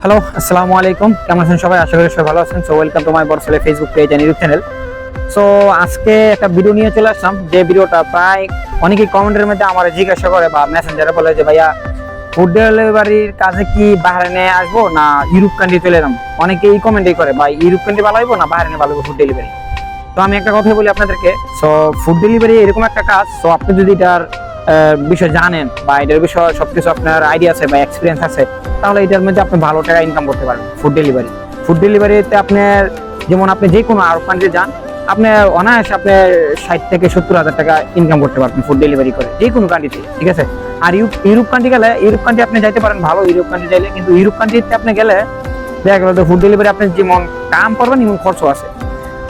Hello, আসসালামু আলাইকুম। কেমন আছেন সবাই? আশা করি সবাই ভালো আছেন। সো ওয়েলকাম টু মাই বরসলে Facebook page and YouTube channel. So আজকে একটা ভিডিও নিয়ে চলে আসলাম, যে ভিডিওটা প্রায় অনেকেই কমেন্টের মধ্যে আমার জিজ্ঞাসা করে বা মেসেঞ্জারে বলে যে ভাইয়া, ফুড ডেলিভারির কাজে কি বাহরাইনে আসবো না ইউরোপ কান্ট্রি চলে এলাম। অনেকেই কমেন্টই করে ভাই, ইউরোপ কান্ট্রি ভালো হইবো না বাহরাইনে ভালো হইবো ফুড ডেলিভারি। তো আমি একটা কথাই বলি আপনাদেরকে, সো ফুড ডেলিভারি এরকম একটা কাজ, সো আপনি যদি এটার বিষয় জানেন বা এটার বিষয়ে সবকিছু আপনার আইডিয়া আছে বা এক্সপিরিয়েন্স আছে, তাহলে এটার মধ্যে আপনি ভালো টাকা ইনকাম করতে পারবেন। ফুড ডেলিভারিতে আপনার যেমন আপনি যে কোনো আরব কান্ট্রি যান, আপনি অনায়াসে আপনি 60 থেকে 70,000 টাকা ইনকাম করতে পারবেন ফুড ডেলিভারি করে, যে কোনো কান্ট্রিতে, ঠিক আছে। আর ইউরোপ কান্ট্রি গেলে, ইউরোপ কান্ট্রি আপনি যাইতে পারেন ভালো, ইউরোপ কান্ট্রি যাইলে, কিন্তু ইউরোপ কান্ট্রিতে আপনি গেলে দেখা গেল ফুড ডেলিভারি আপনি যেমন কাম করবেন এমন খরচ আছে।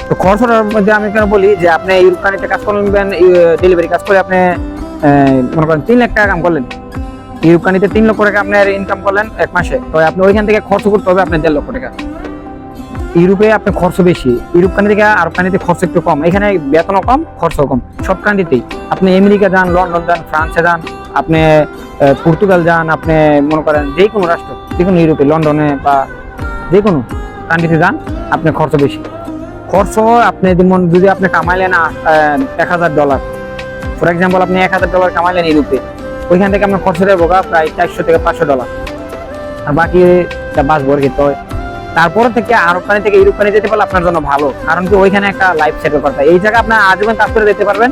তো খরচটার মধ্যে আমি কেন বলি যে আপনি ইউরোপ কান্ট্রিতে কাজ করলেন, ডেলিভারি কাজ করে আপনি মনে করেন 3 লাখ টাকা কাম করলেন, ইউরোপ কান্ট্রিতে 3 লক্ষ টাকা আপনার ইনকাম করলেন এক মাসে, তো আপনি ওইখান থেকে খরচ করতে হবে আপনার 1.5 লক্ষ টাকা। ইউরোপে আপনার খরচ বেশি, ইউরোপ কান্ট্রি থেকে আরব কান্ট্রিতে খরচ একটু কম, এখানে বেতনও কম খরচও কম। সব কান্ট্রিতেই আপনি আমেরিকা যান, লন্ডন যান, ফ্রান্সে যান, আপনি পর্তুগাল যান, আপনি মনে করেন যে কোনো রাষ্ট্র, যে কোনো ইউরোপে, লন্ডনে বা যে কোনো কান্ট্রিতে যান, আপনার খরচ বেশি। খরচ আপনি যেমন যদি আপনি কামাইলেন $1,000, ফর এক্সাম্পল আপনি $1,000 কামাইলেন ইউরোপে, ওইখান থেকে আপনার খরচের বোকা প্রায় $400 থেকে $500, আর বাকি বাঁচবো আর কি। তো তারপর থেকে আরব কান্ট্রি থেকে ইউরোপ কান্ট্রি যেতে পারলে আপনার জন্য ভালো, কারণ কি ওইখানে একটা লাইফ সেটেল করতে হয়। এই জায়গায় আপনার আজীবন কাজ করে যেতে পারবেন,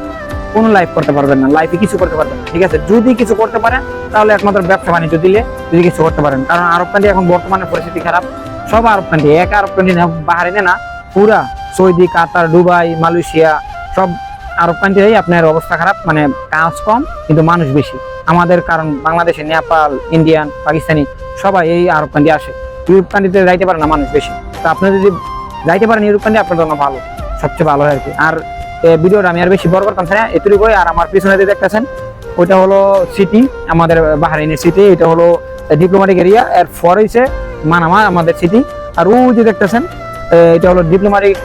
কোনো লাইফ করতে পারবেন না, লাইফে কিছু করতে পারবেন না, ঠিক আছে। যদি কিছু করতে পারেন তাহলে একমাত্র ব্যবসা বাণিজ্য দিলে যদি কিছু করতে পারেন, কারণ আরব কান্ট্রি এখন বর্তমানে পরিস্থিতি খারাপ। সব আরব কান্ট্রি, এক আরব কান্ট্রি না, বাহারাইনে না, পুরা সৌদি, কাতার, দুবাই, মালয়েশিয়া, সব আরব কান্ট্রি আপনার অবস্থা খারাপ, মানে কাজ কম কিন্তু মানুষ বেশি। আমাদের কারণ বাংলাদেশে নেপাল, ইন্ডিয়ান, পাকিস্তানি সবাই এই আরব কান্ট্রি আসে। ইউরোপ কান্ট্রিতে যাইতে পারে না মানুষ বেশি, তো আপনি যদি যাইতে পারেন ইউরোপ কান্ট্রি আপনার জন্য ভালো, সবচেয়ে ভালো হয় আর কি। আর ভিডিওটা আমি আর বেশি বড় করতাম না, এতটুকুই। আর আমার পিছনে যে দেখতেছেন ওইটা হলো সিটি, আমাদের বাহরাইনের সিটি, এটা হলো ডিপ্লোম্যাটিক এরিয়া, এর পর হইছে মানামা আমাদের সিটি। আর ওই যে দেখতেছেন এটা হলো ডিপ্লোম্যাটিক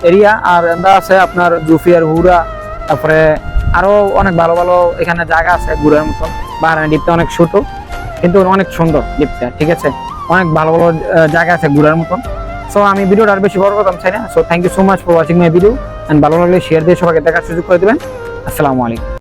এরিয়া, আর আছে আপনার জুফিয়ার, হুরা, তারপরে আরো অনেক ভালো ভালো এখানে জায়গা আছে ঘুরার মতন। বাহরাইন দ্বীপটা অনেক ছোট কিন্তু অনেক সুন্দর দ্বীপটা, ঠিক আছে। অনেক ভালো ভালো জায়গা আছে ঘুরার মতন। সো আমি ভিডিওটা আর বেশি বড় করতাম চাই না। So thank you so much for watching my video, and ভালো লাগলে শেয়ার দিয়ে সবাইকে দেখার সুযোগ করে দেবেন। আসসালামু আলাইকুম।